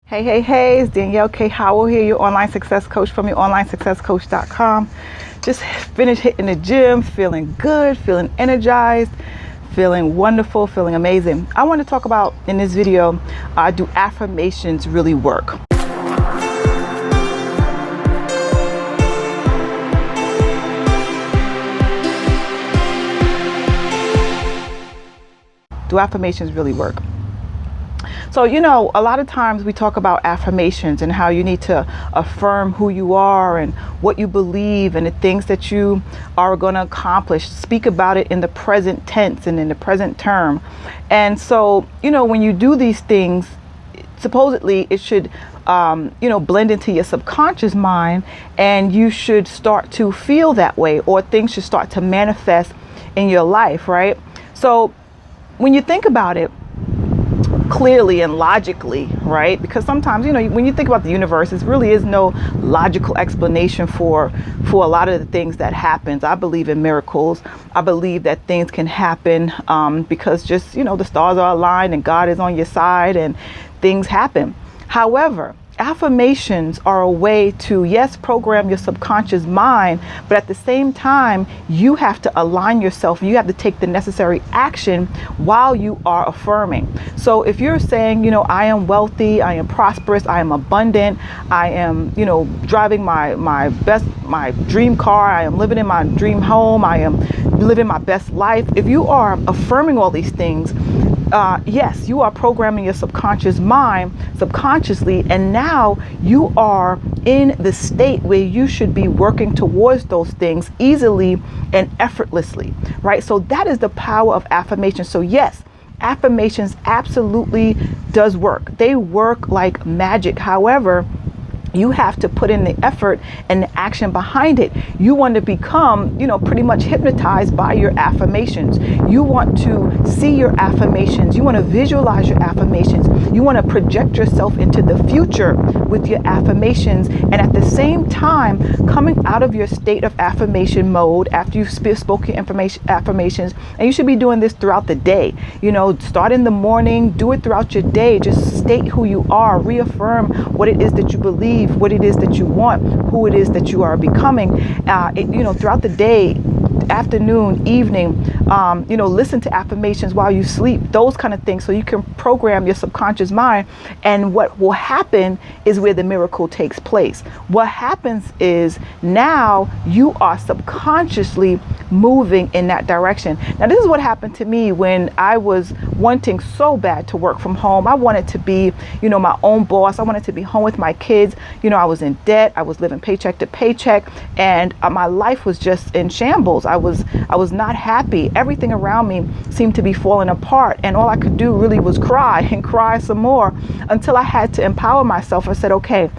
Hey, it's Danielle K. Howell here, your online success coach from youronlinesuccesscoach.com. Just finished hitting the gym, feeling good, feeling energized, feeling wonderful, feeling amazing. I want to talk about in this video, do affirmations really work? Do affirmations really work? So, a lot of times we talk about affirmations and how you need to affirm who you are and what you believe and the things that you are going to accomplish. Speak about it in the present tense and in the present term. And so, when you do these things, supposedly it should, blend into your subconscious mind, and you should start to feel that way, or things should start to manifest in your life, right? So when you think about it clearly and logically, right? Because sometimes, when you think about the universe, there really is no logical explanation for a lot of the things that happens. I believe in miracles. I believe that things can happen because just, the stars are aligned and God is on your side and things happen. However, affirmations are a way to, yes, program your subconscious mind, but at the same time, you have to align yourself. You have to take the necessary action while you are affirming. So if you're saying, I am wealthy, I am prosperous, I am abundant, I am, driving my dream car, I am living in my dream home, I am living my best life. If you are affirming all these things, yes, you are programming your subconscious mind subconsciously, and now you are in the state where you should be working towards those things easily and effortlessly, right? So that is the power of affirmation. So yes, affirmations absolutely does work. They work like magic. However, you have to put in the effort and the action behind it. You want to become, pretty much hypnotized by your affirmations. You want to see your affirmations. You want to visualize your affirmations. You want to project yourself into the future with your affirmations. And at the same time, coming out of your state of affirmation mode after you've spoken affirmations, and you should be doing this throughout the day. Start in the morning, do it throughout your day. Just state who you are, reaffirm what it is that you believe, what it is that you want, who it is that you are becoming, throughout the day, afternoon, evening, listen to affirmations while you sleep, those kind of things, so you can program your subconscious mind. And what will happen is where the miracle takes place. What happens is now you are subconsciously moving in that direction. Now, this is what happened to me when I was wanting so bad to work from home. I wanted to be, my own boss. I wanted to be home with my kids. I was in debt. I was living paycheck to paycheck, and my life was just in shambles. I was not happy. Everything around me seemed to be falling apart, and all I could do really was cry and cry some more, until I had to empower myself. I said, okay,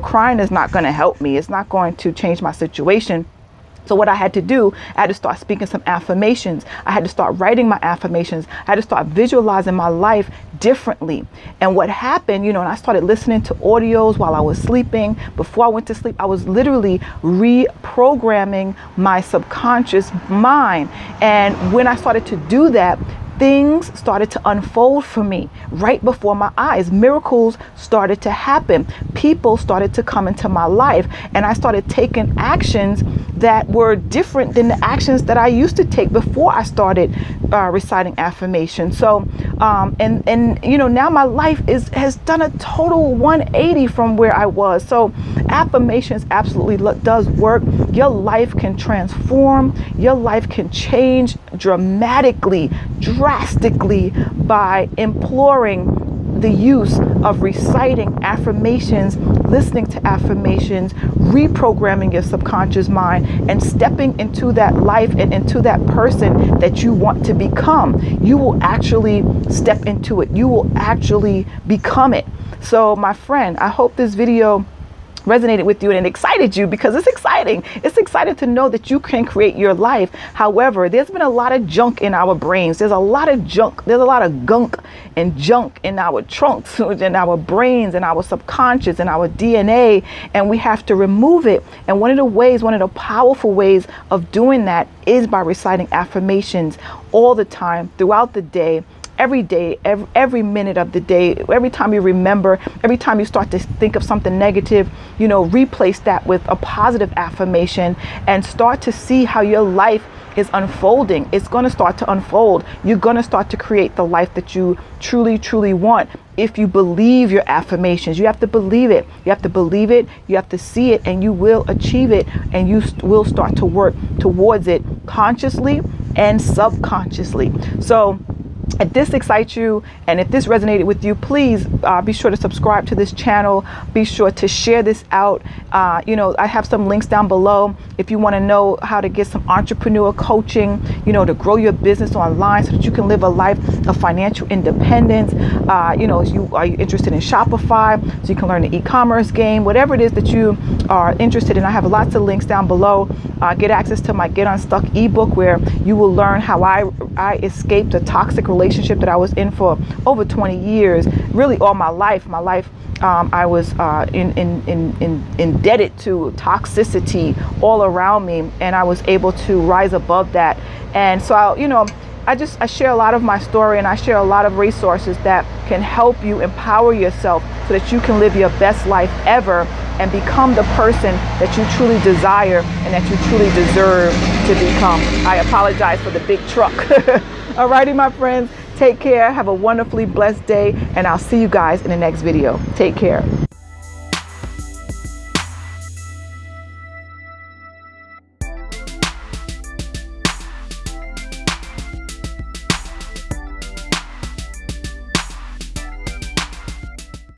crying is not going to help me. It's not going to change my situation. So what I had to do, I had to start speaking some affirmations. I had to start writing my affirmations. I had to start visualizing my life differently. And what happened, and I started listening to audios while I was sleeping. Before I went to sleep, I was literally reprogramming my subconscious mind. And when I started to do that, things started to unfold for me right before my eyes. Miracles started to happen. People started to come into my life, and I started taking actions that were different than the actions that I used to take before I started reciting affirmations. So, now my life has done a total 180 from where I was. So affirmations absolutely does work. Your life can transform. Your life can change dramatically, drastically, by imploring the use of reciting affirmations, listening to affirmations, reprogramming your subconscious mind, and stepping into that life and into that person that you want to become. You will actually step into it. You will actually become it. So, my friend, I hope this video resonated with you and excited you, because it's exciting. It's exciting to know that you can create your life. However, there's been a lot of junk in our brains. There's a lot of junk. There's a lot of gunk and junk in our trunks, in our brains, in our subconscious, in our DNA, and we have to remove it. And one of the powerful ways of doing that is by reciting affirmations all the time throughout the day, every day, every minute of the day. Every time you remember, every time you start to think of something negative, replace that with a positive affirmation and start to see how your life is unfolding. It's going to start to unfold. You're going to start to create the life that you truly, truly want. If you believe your affirmations, you have to believe it. You have to believe it. You have to see it, and you will achieve it. And you will start to work towards it consciously and subconsciously. So if this excites you and if this resonated with you, please be sure to subscribe to this channel. Be sure to share this out. I have some links down below if you want to know how to get some entrepreneur coaching, to grow your business online so that you can live a life of financial independence. Are you interested in Shopify so you can learn the e-commerce game, whatever it is that you are interested in. I have lots of links down below. Get access to my Get Unstuck ebook, where you will learn how I escaped a toxic relationship that I was in for over 20 years, really all my life. I was indebted to toxicity all around me, and I was able to rise above that. And so, I share a lot of my story, and I share a lot of resources that can help you empower yourself so that you can live your best life ever and become the person that you truly desire and that you truly deserve to become. I apologize for the big truck. Alrighty, my friends, take care. Have a wonderfully blessed day, and I'll see you guys in the next video. Take care.